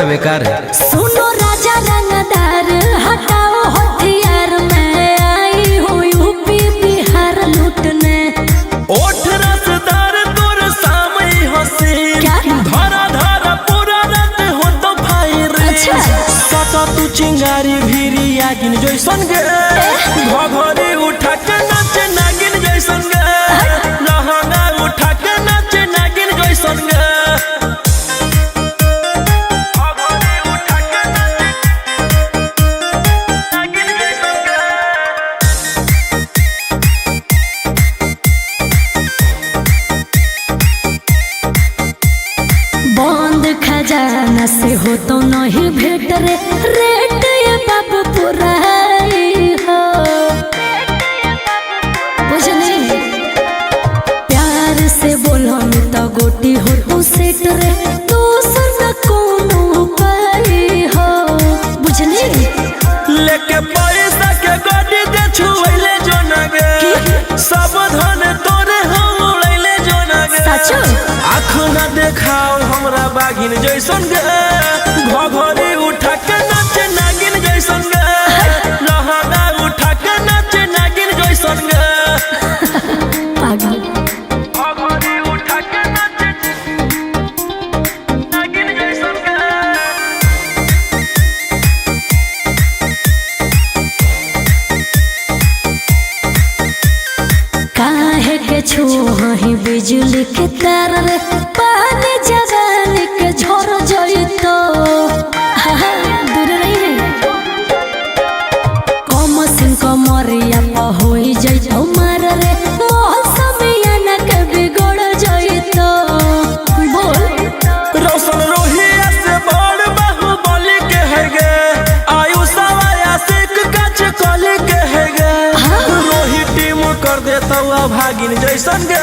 बेड़ा बेकार है। सुनो राजा रंगदार हटाओ हथियार, मैं आई हूँ यूपी बिहार लूटने। ओठ रसदार तोर सामने हसीन, धरा धरा पूरा रात हो तो फायर। अच्छा सता तू चिंगारी भीरी आगिन जैसन गे, घघरी उठा के नाचे नागिन जैसन गे, लहंगा उठा के नाचे नागिन जैसन गे। बंद खजाना से हो तो नहीं भेट रे, रेट ये बाबू पूरा हो बुझली। प्यार से बोलो तो गोटी हो तो सेट रे, दूसर कोनो पाई हो बुझली। लेके पैसा के गाड़ी दे छुएले जो नगे, सब धन तोरे हम उड़ैले जो नगे। सचो आँख न देखाओ हमरा बागिन जैसन गे, घघरी उठा के नाचे नागिन जैसन गे, लहंगा उठा के नाचे नागिन जैसन गे। पागल घघरी उठा के नाचे नागिन जैसन गे। काहे के छुही बिजली के तार रे, पानी जवानी के झोर जइतो। दूर रही कम सिंह कमरिया होई जइतो मार रे, मौसमिया न के बिगड़ जइतो। बोल रोशन रोहिया से बड़ बाहुबली के है गे, आयुषवा आशिक कच कली के है गे। रोही टीम कर देता भागिन जैसन गे,